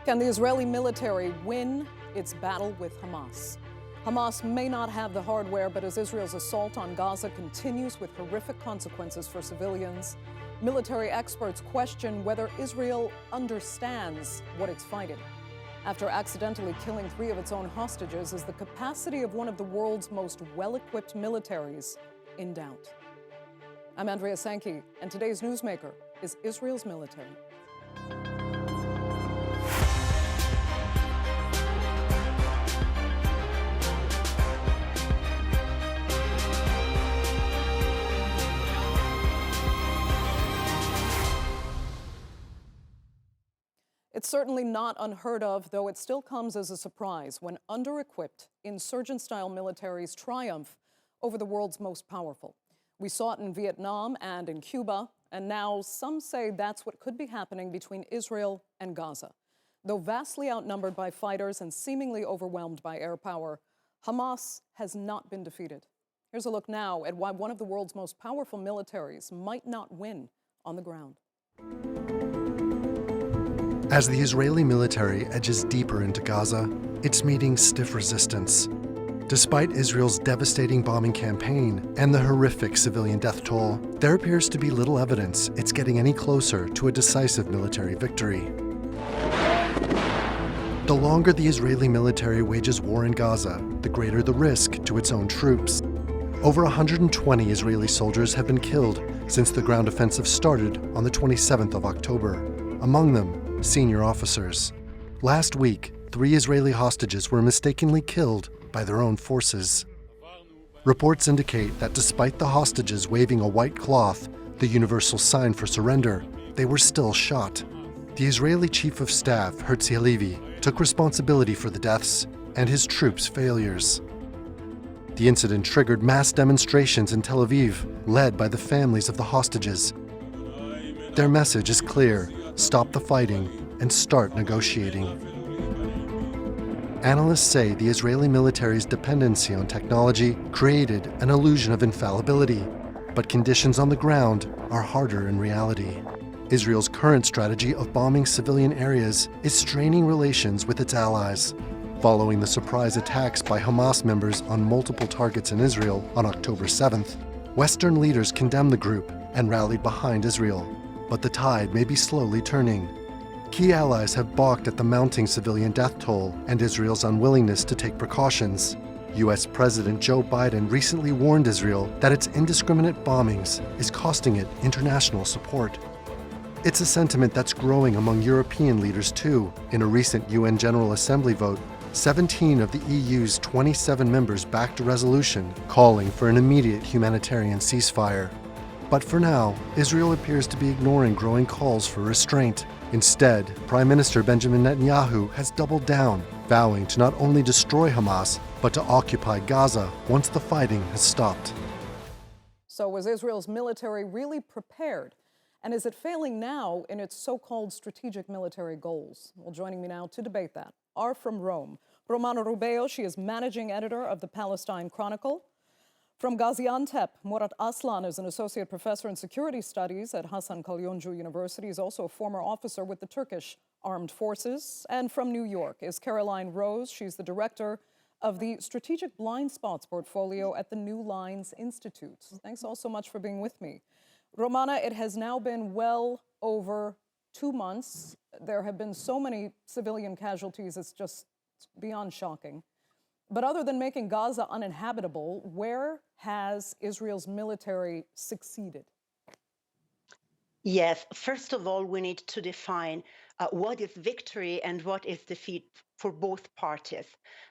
Can the Israeli military win its battle with Hamas? Hamas may not have the hardware, but as Israel's assault on Gaza continues with horrific consequences for civilians, military experts question whether Israel understands what it's fighting. After accidentally killing 3 of its own hostages, is the capacity of one of the world's most well-equipped militaries in doubt? I'm Andrea Sankey, and today's newsmaker is Israel's military. It's certainly not unheard of, though it still comes as a surprise when under-equipped, insurgent-style militaries triumph over the world's most powerful. We saw it in Vietnam and in Cuba, and now some say that's what could be happening between Israel and Gaza. Though vastly outnumbered by fighters and seemingly overwhelmed by air power, Hamas has not been defeated. Here's a look now at why one of the world's most powerful militaries might not win on the ground. As the Israeli military edges deeper into Gaza, it's meeting stiff resistance. Despite Israel's devastating bombing campaign and the horrific civilian death toll, there appears to be little evidence it's getting any closer to a decisive military victory. The longer the Israeli military wages war in Gaza, the greater the risk to its own troops. Over 120 Israeli soldiers have been killed since the ground offensive started on the 27th of October, among them senior officers. Last week, 3 Israeli hostages were mistakenly killed by their own forces. Reports indicate that despite the hostages waving a white cloth, the universal sign for surrender, they were still shot. The Israeli Chief of Staff, Herzi Halevi, took responsibility for the deaths and his troops' failures. The incident triggered mass demonstrations in Tel Aviv, led by the families of the hostages. Their message is clear: stop the fighting and start negotiating. Analysts say the Israeli military's dependency on technology created an illusion of infallibility, but conditions on the ground are harder in reality. Israel's current strategy of bombing civilian areas is straining relations with its allies. Following the surprise attacks by Hamas members on multiple targets in Israel on October 7th, Western leaders condemned the group and rallied behind Israel. But the tide may be slowly turning. Key allies have balked at the mounting civilian death toll and Israel's unwillingness to take precautions. U.S. President Joe Biden recently warned Israel that its indiscriminate bombings is costing it international support. It's a sentiment that's growing among European leaders too. In a recent UN General Assembly vote, 17 of the EU's 27 members backed a resolution calling for an immediate humanitarian ceasefire. But for now, Israel appears to be ignoring growing calls for restraint. Instead, Prime Minister Benjamin Netanyahu has doubled down, vowing to not only destroy Hamas, but to occupy Gaza once the fighting has stopped. So was Israel's military really prepared? And is it failing now in its so-called strategic military goals? Well, joining me now to debate that are from Rome, Romana Rubeo. She is managing editor of the Palestine Chronicle. From Gaziantep, Murat Aslan is an associate professor in security studies at Hasan Kalyoncu University. He's also a former officer with the Turkish Armed Forces. And from New York is Caroline Rose. She's the director of the Strategic Blind Spots portfolio at the New Lines Institute. Thanks all so much for being with me. Romana, it has now been well over 2 months. There have been so many civilian casualties, it's just beyond shocking. But other than making Gaza uninhabitable, where has Israel's military succeeded? Yes, first of all, we need to define what is victory and what is defeat for both parties.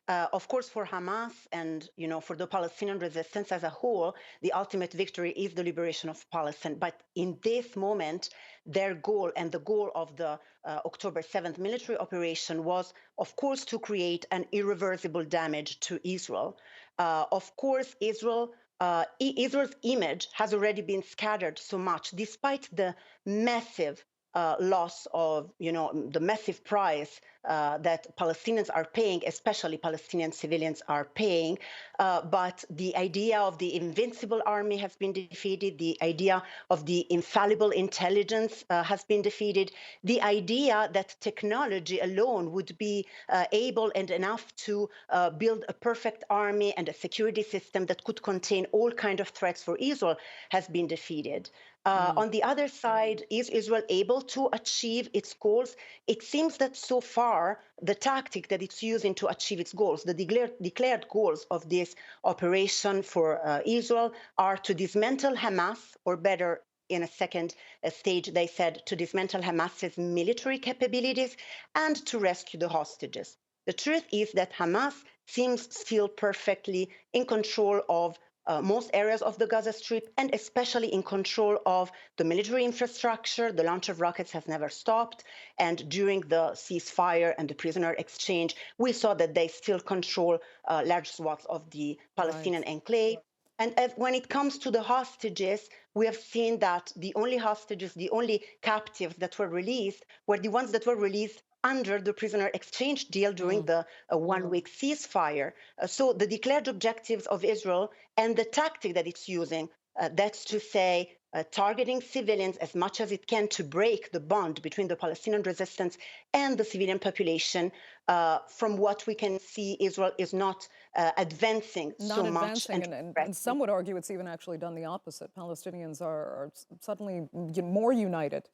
Of course, for Hamas and for the Palestinian resistance as a whole, the ultimate victory is the liberation of Palestine. But in this moment, their goal and the goal of the October 7th military operation was, of course, to create an irreversible damage to Israel. Of course, Israel's image has already been scattered so much, despite the massive loss of, the massive price that Palestinians are paying, especially Palestinian civilians are paying. But the idea of the invincible army has been defeated. The idea of the infallible intelligence has been defeated. The idea that technology alone would be able and enough to build a perfect army and a security system that could contain all kinds of threats for Israel has been defeated. On the other side, is Israel able to achieve its goals? It seems that so far, the tactic that it's using to achieve its goals, the declared goals of this operation for Israel, are to dismantle Hamas, or better, in a second stage, they said to dismantle Hamas's military capabilities and to rescue the hostages. The truth is that Hamas seems still perfectly in control of most areas of the Gaza Strip, and especially in control of the military infrastructure. The launch of rockets has never stopped. And during the ceasefire and the prisoner exchange, we saw that they still control large swaths of the Palestinian enclave. And when it comes to the hostages, we have seen that the only hostages, the only captives that were released were the ones that were released under the prisoner exchange deal during the 1-week ceasefire. So the declared objectives of Israel and the tactic that it's using, that's to say, targeting civilians as much as it can to break the bond between the Palestinian resistance and the civilian population. From what we can see, Israel is not advancing so much. And some would argue it's even actually done the opposite. Palestinians are suddenly more united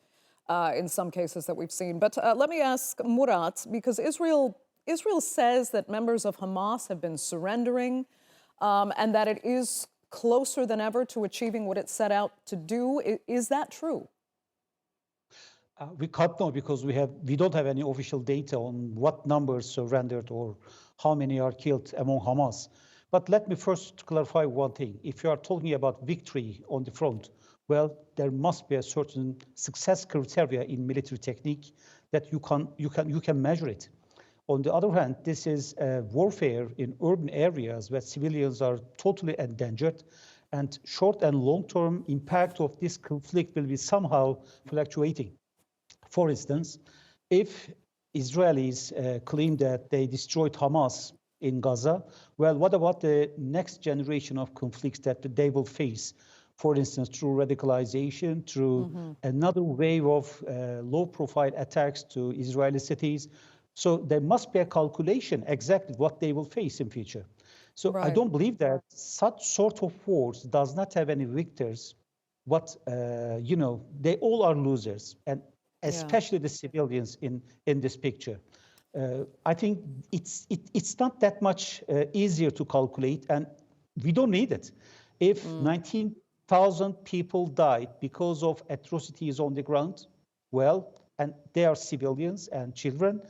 in some cases that we've seen. But let me ask Murat, because Israel says that members of Hamas have been surrendering and that it is closer than ever to achieving what it set out to do. Is that true? We can't know because we don't have any official data on what numbers surrendered or how many are killed among Hamas. But let me first clarify one thing. If you are talking about victory on the front, well, there must be a certain success criteria in military technique that you can measure it. On the other hand, this is warfare in urban areas where civilians are totally endangered, and short and long-term impact of this conflict will be somehow fluctuating. For instance, if Israelis claim that they destroyed Hamas in Gaza, well, what about the next generation of conflicts that they will face? For instance, through radicalization, through another wave of low-profile attacks to Israeli cities. So there must be a calculation exactly what they will face in future. So I don't believe that such sort of wars does not have any victors, but they all are losers, and especially the civilians in this picture. I think it's not that much easier to calculate, and we don't need it. If 19,000 people died because of atrocities on the ground, well, and they are civilians and children,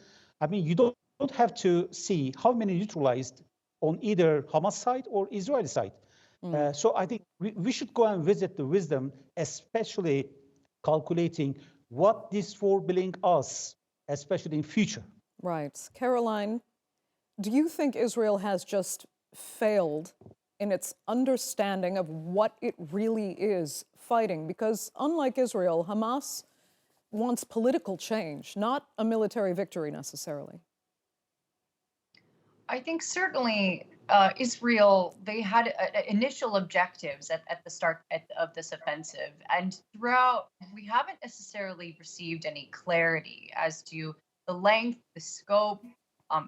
I mean, you don't have to see how many neutralized on either Hamas side or Israeli side. So I think we should go and visit the wisdom, especially calculating what this war will bring us, especially in future. Right. Caroline, do you think Israel has just failed in its understanding of what it really is fighting? Because unlike Israel, Hamas wants political change, not a military victory necessarily. I think certainly Israel, they had initial objectives at the start of this offensive. And throughout, we haven't necessarily received any clarity as to the length, the scope,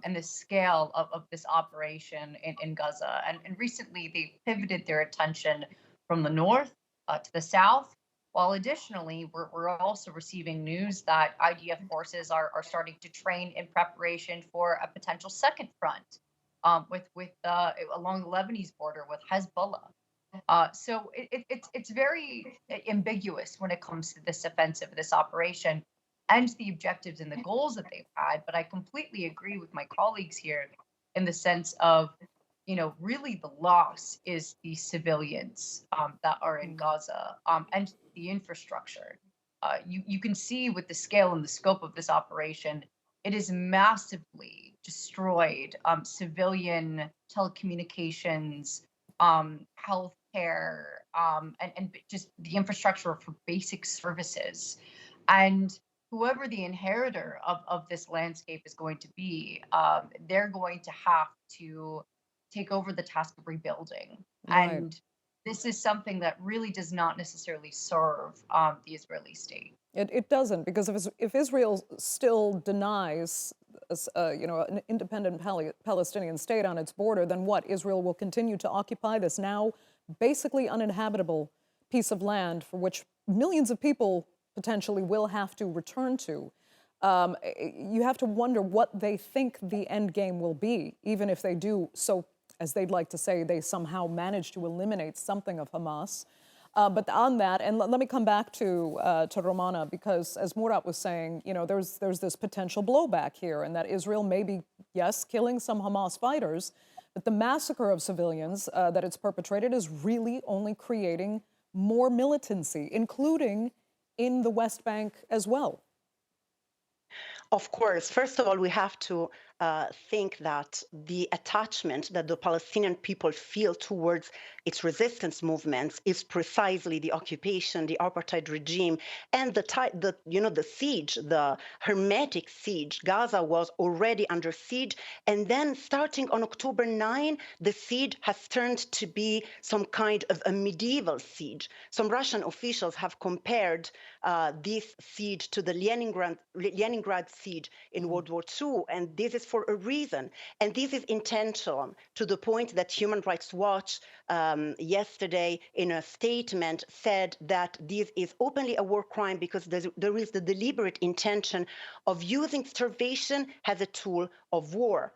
and the scale of this operation in Gaza. And recently, they pivoted their attention from the north to the south. While additionally, we're also receiving news that IDF forces are starting to train in preparation for a potential second front along the Lebanese border with Hezbollah. So it's very ambiguous when it comes to this offensive, this operation, and the objectives and the goals that they've had. But I completely agree with my colleagues here in the sense of, really the loss is the civilians that are in Gaza and the infrastructure. You can see with the scale and the scope of this operation, it is massively destroyed civilian telecommunications, healthcare, and just the infrastructure for basic services. And whoever the inheritor of this landscape is going to be, they're going to have to take over the task of rebuilding. Right. And this is something that really does not necessarily serve the Israeli state. It doesn't, because if Israel still denies, an independent Palestinian state on its border, then what? Israel will continue to occupy this now basically uninhabitable piece of land for which millions of people potentially will have to return to. You have to wonder what they think the end game will be, even if they do, so as they'd like to say, they somehow manage to eliminate something of Hamas. But on that, and let me come back to Romana, because as Murat was saying, there's this potential blowback here, and that Israel may be, yes, killing some Hamas fighters, but the massacre of civilians that it's perpetrated is really only creating more militancy, including in the West Bank as well. Of course, first of all, we have to think that the attachment that the Palestinian people feel towards its resistance movements is precisely the occupation, the apartheid regime, and the siege, the hermetic siege. Gaza was already under siege, and then starting on October 9, the siege has turned to be some kind of a medieval siege. Some Russian officials have compared this siege to the Leningrad siege in World War II, and this is for a reason. And this is intentional, to the point that Human Rights Watch yesterday in a statement said that this is openly a war crime because there is the deliberate intention of using starvation as a tool of war.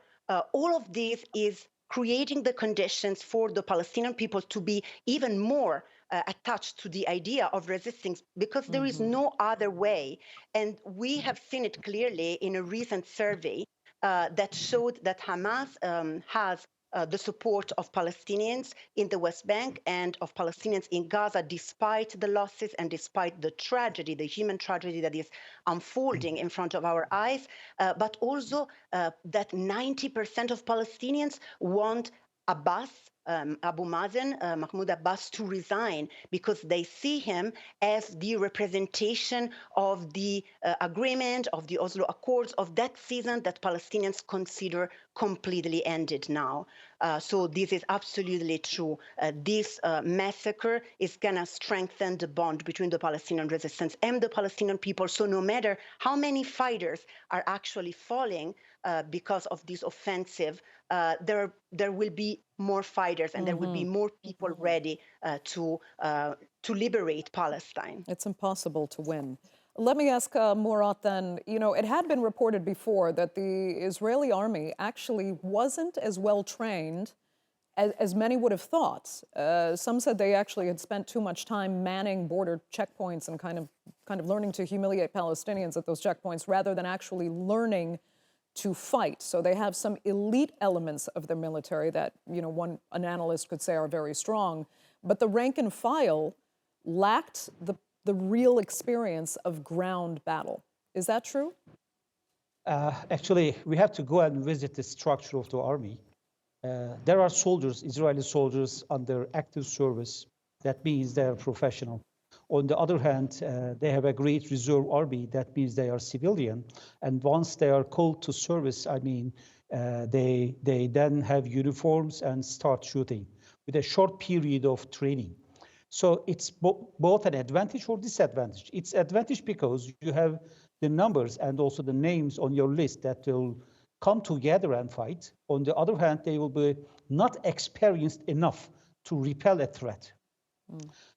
All of this is creating the conditions for the Palestinian people to be even more attached to the idea of resisting, because there is no other way. And we have seen it clearly in a recent survey that showed that Hamas has the support of Palestinians in the West Bank and of Palestinians in Gaza, despite the losses and despite the tragedy, the human tragedy that is unfolding in front of our eyes, but also that 90% of Palestinians want Abbas, Abu Mazen, Mahmoud Abbas, to resign, because they see him as the representation of the agreement, of the Oslo Accords, of that season that Palestinians consider completely ended now. So this is absolutely true. This massacre is going to strengthen the bond between the Palestinian resistance and the Palestinian people. So no matter how many fighters are actually falling because of this offensive, there will be more fighters, and there will be more people ready to liberate Palestine. It's impossible to win. Let me ask Murat then, it had been reported before that the Israeli army actually wasn't as well trained as many would have thought. Some said they actually had spent too much time manning border checkpoints and kind of learning to humiliate Palestinians at those checkpoints rather than actually learning to fight. So they have some elite elements of their military that, an analyst could say are very strong, but the rank and file lacked the real experience of ground battle. Is that true? Actually, we have to go and visit the structure of the army. There are soldiers, Israeli soldiers, under active service. That means they are professional. On the other hand, they have a great reserve army. That means they are civilian. And once they are called to service, they then have uniforms and start shooting with a short period of training. So it's both an advantage or disadvantage. It's advantage because you have the numbers and also the names on your list that will come together and fight. On the other hand, they will be not experienced enough to repel a threat.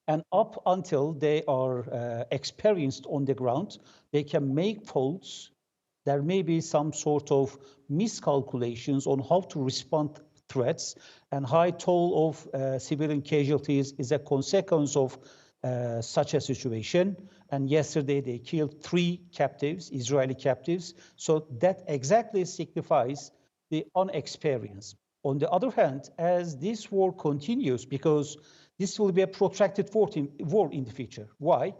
And up until they are experienced on the ground, they can make faults. There may be some sort of miscalculations on how to respond to threats, and high toll of civilian casualties is a consequence of such a situation. And yesterday they killed 3 captives, Israeli captives. So that exactly signifies the inexperience. On the other hand, as this war continues, because this will be a protracted war in the future. Why?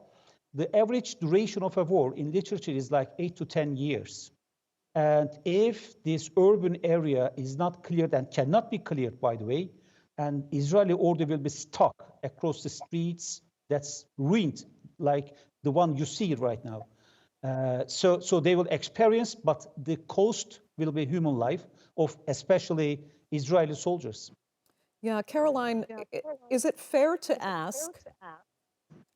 The average duration of a war in literature is like 8 to 10 years. And if this urban area is not cleared and cannot be cleared, by the way, and Israeli order will be stuck across the streets that's ruined, like the one you see right now, So they will experience, but the cost will be human life of especially Israeli soldiers. Yeah, Caroline, is it fair to ask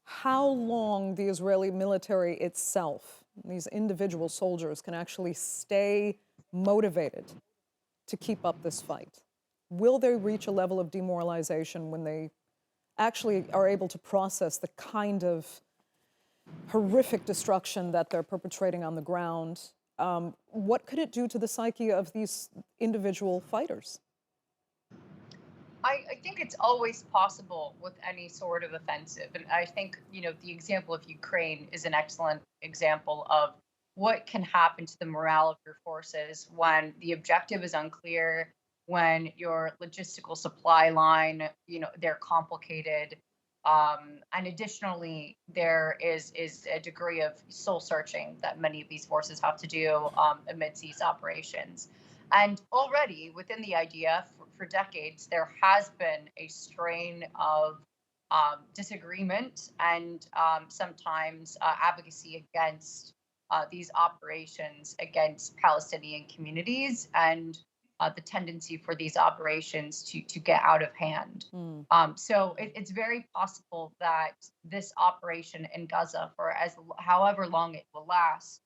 how long the Israeli military itself, these individual soldiers, can actually stay motivated to keep up this fight? Will they reach a level of demoralization when they actually are able to process the kind of horrific destruction that they're perpetrating on the ground? What could it do to the psyche of these individual fighters? I think it's always possible with any sort of offensive. And I think, the example of Ukraine is an excellent example of what can happen to the morale of your forces when the objective is unclear, when your logistical supply line, they're complicated. And additionally, there is a degree of soul searching that many of these forces have to do amidst these operations. And already within the IDF for decades, there has been a strain of disagreement and sometimes advocacy against these operations against Palestinian communities and the tendency for these operations to get out of hand. So it's very possible that this operation in Gaza, for however long it will last,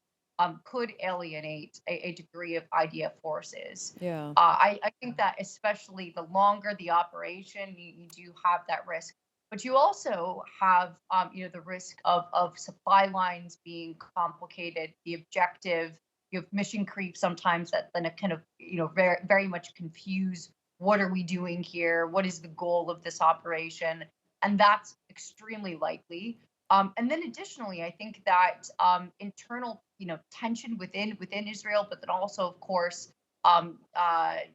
could alienate a degree of IDF forces. Yeah. I think that especially the longer the operation, you do have that risk. But you also have, the risk of supply lines being complicated, the objective, you have mission creep sometimes that then it kind of, very, very much confuse what are we doing here? What is the goal of this operation? And that's extremely likely. And then additionally, I think that internal, tension within Israel, but then also, of course,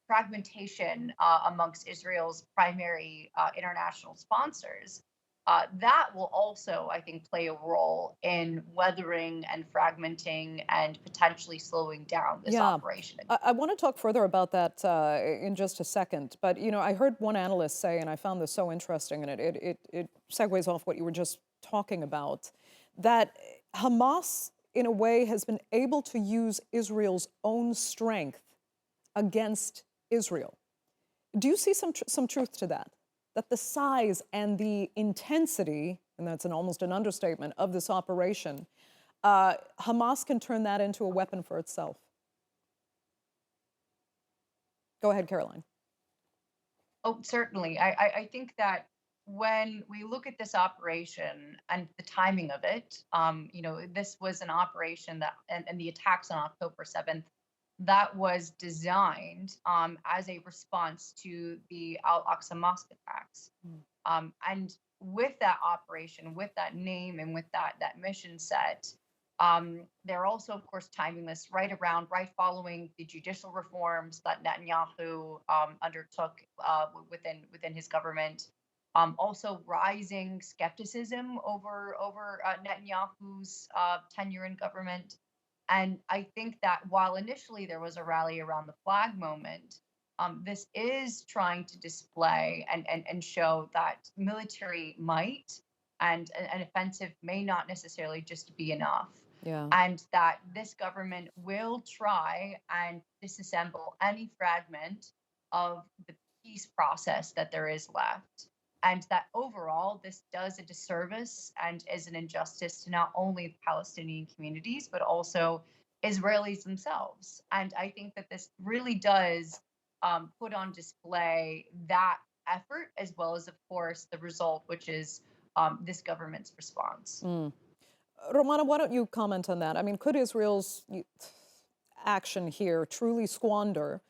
fragmentation amongst Israel's primary international sponsors. That will also, I think, play a role in weathering and fragmenting and potentially slowing down this operation. I want to talk further about that in just a second. But, I heard one analyst say, and I found this so interesting, and it segues off what you were just talking about, that Hamas, in a way, has been able to use Israel's own strength against Israel. Do you see some truth to that? That the size and the intensity, and that's almost an understatement, of this operation, Hamas can turn that into a weapon for itself. Go ahead, Caroline. Oh, certainly. I think that when we look at this operation and the timing of it, this was an operation that, and the attacks on October 7th, that was designed as a response to the Al-Aqsa Mosque attacks. And with that operation, with that name, and with that mission set, they're also, of course, timing this right following the judicial reforms that Netanyahu undertook within his government. Also rising skepticism over Netanyahu's tenure in government. And I think that while initially there was a rally around the flag moment, this is trying to display and show that military might and an offensive may not necessarily just be enough. Yeah. And that this government will try and disassemble any fragment of the peace process that there is left. And that overall, this does a disservice and is an injustice to not only Palestinian communities, but also Israelis themselves. And I think that this really does put on display that effort, as well as, of course, the result, which is this government's response. Romana, why don't you comment on that? I mean, could Israel's action here truly squander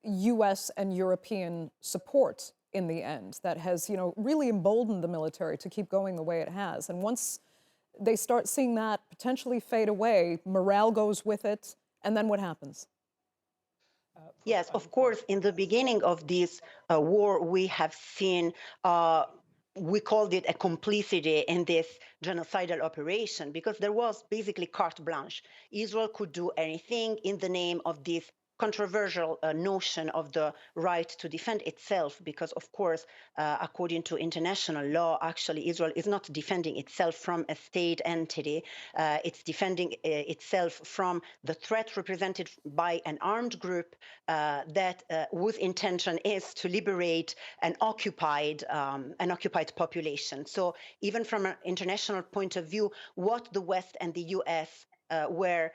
U.S. and European support in the end that has, really emboldened the military to keep going the way it has? And once they start seeing that potentially fade away, morale goes with it, and then what happens? Yes, of course, in the beginning of this war, we have seen, we called it a complicity in this genocidal operation because there was basically carte blanche. Israel could do anything in the name of this controversial notion of the right to defend itself, because of course, according to international law, actually Israel is not defending itself from a state entity. It's defending itself from the threat represented by an armed group that whose intention is to liberate an occupied population. So even from an international point of view, what the West and the US were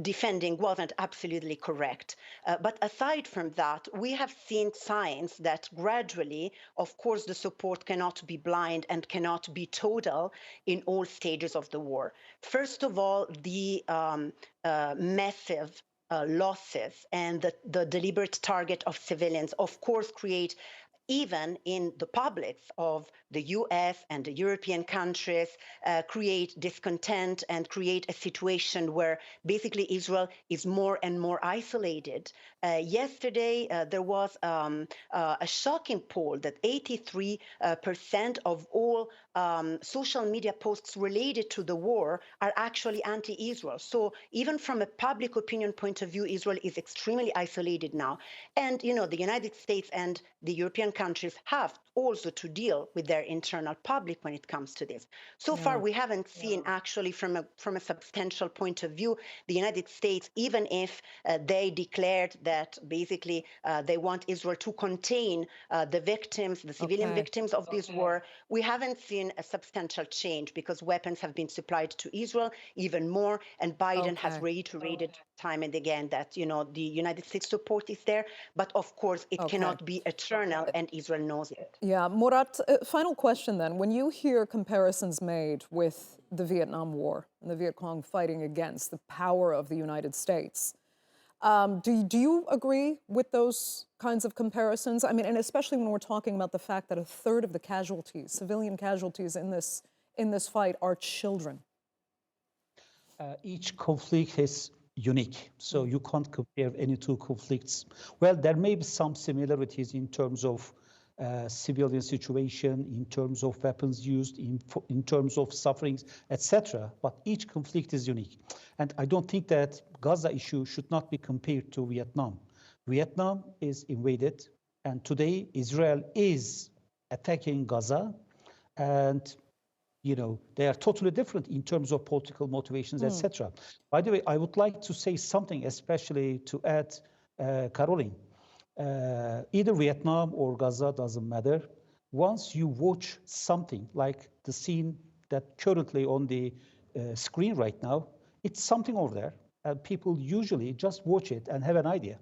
defending wasn't absolutely correct. But aside from that, we have seen signs that gradually, of course, the support cannot be blind and cannot be total in all stages of the war. First of all, the massive losses and the deliberate target of civilians, of course, create even in the publics of the US and the European countries, create discontent and create a situation where basically Israel is more and more isolated. Yesterday, there was a shocking poll that 83% of all social media posts related to the war are actually anti-Israel. So even from a public opinion point of view, Israel is extremely isolated now. And, the United States and the European countries have also to deal with their internal public when it comes to this. So far, we haven't seen actually from a substantial point of view, the United States, even if they declared that basically they want Israel to contain the victims, the civilian victims of this war, we haven't seen a substantial change because weapons have been supplied to Israel even more. And Biden has reiterated time and again that, the United States support is there. But of course, it cannot be eternal, and Israel knows it. Yeah, Murat, final question then. When you hear comparisons made with the Vietnam War and the Viet Cong fighting against the power of the United States, do you agree with those kinds of comparisons? I mean, and especially when we're talking about the fact that a third of the casualties, civilian casualties in this fight are children. Each conflict is unique, so you can't compare any two conflicts. Well, there may be some similarities in terms of civilian situation, in terms of weapons used, in terms of sufferings, etc. But each conflict is unique. And I don't think that Gaza issue should not be compared to Vietnam. Vietnam is invaded, and today Israel is attacking Gaza, and they are totally different in terms of political motivations, etc. By the way, I would like to say something, especially to add, Caroline. Either Vietnam or Gaza, doesn't matter. Once you watch something like the scene that currently on the screen right now, it's something over there, and people usually just watch it and have an idea.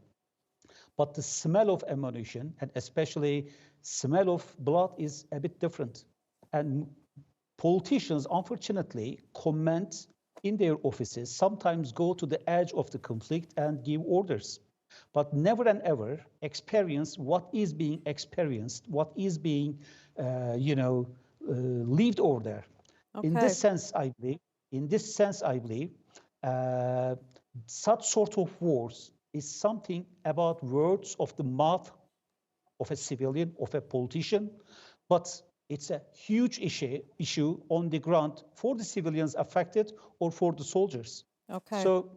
But the smell of ammunition, and especially smell of blood, is a bit different. And politicians, unfortunately, comment in their offices, sometimes go to the edge of the conflict and give orders, but never and ever experience what is being experienced, what is being, lived over there. In this sense, I believe, such sort of wars is something about words of the mouth of a civilian, of a politician, but it's a huge issue on the ground for the civilians affected or for the soldiers. So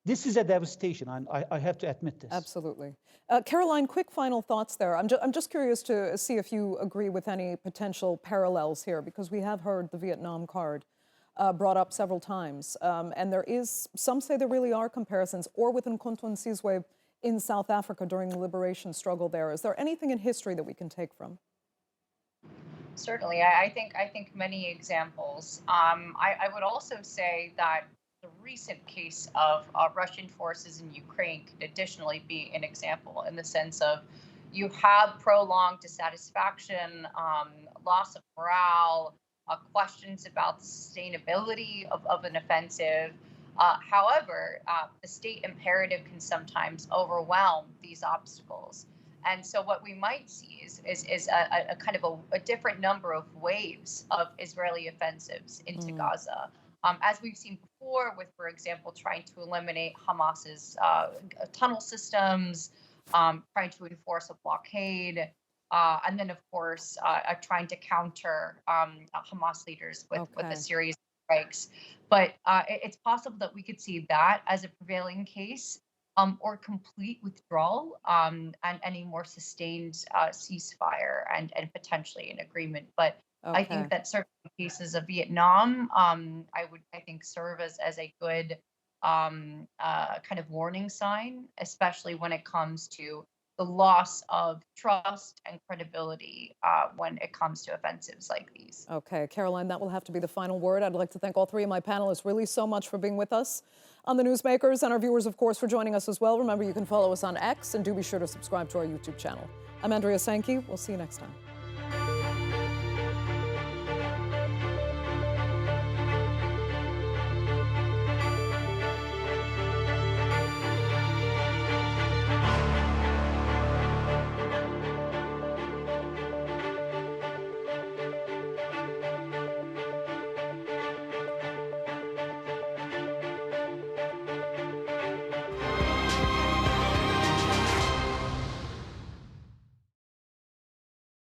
this is a devastation, and I have to admit this. Absolutely. Caroline, quick final thoughts there. I'm just curious to see if you agree with any potential parallels here, because we have heard the Vietnam card brought up several times. And some say there really are comparisons, or with Nkontwo Sizwe in South Africa during the liberation struggle there. Is there anything in history that we can take from? Certainly, I think many examples. I would also say that the recent case of Russian forces in Ukraine could additionally be an example, in the sense of you have prolonged dissatisfaction, loss of morale, questions about the sustainability of an offensive. However, the state imperative can sometimes overwhelm these obstacles. And so what we might see is a kind of a different number of waves of Israeli offensives into Gaza. As we've seen before with, for example, trying to eliminate Hamas's tunnel systems, trying to enforce a blockade, and then, of course, trying to counter Hamas leaders with a series of strikes. But it's possible that we could see that as a prevailing case, or complete withdrawal, and any more sustained ceasefire and potentially an agreement. But I Okay. think that certain cases of Vietnam, I think serve as a good kind of warning sign, especially when it comes to the loss of trust and credibility when it comes to offensives like these. Okay, Caroline, that will have to be the final word. I'd like to thank all three of my panelists really so much for being with us on The Newsmakers, and our viewers, of course, for joining us as well. Remember, you can follow us on X, and do be sure to subscribe to our YouTube channel. I'm Andrea Sankey. We'll see you next time.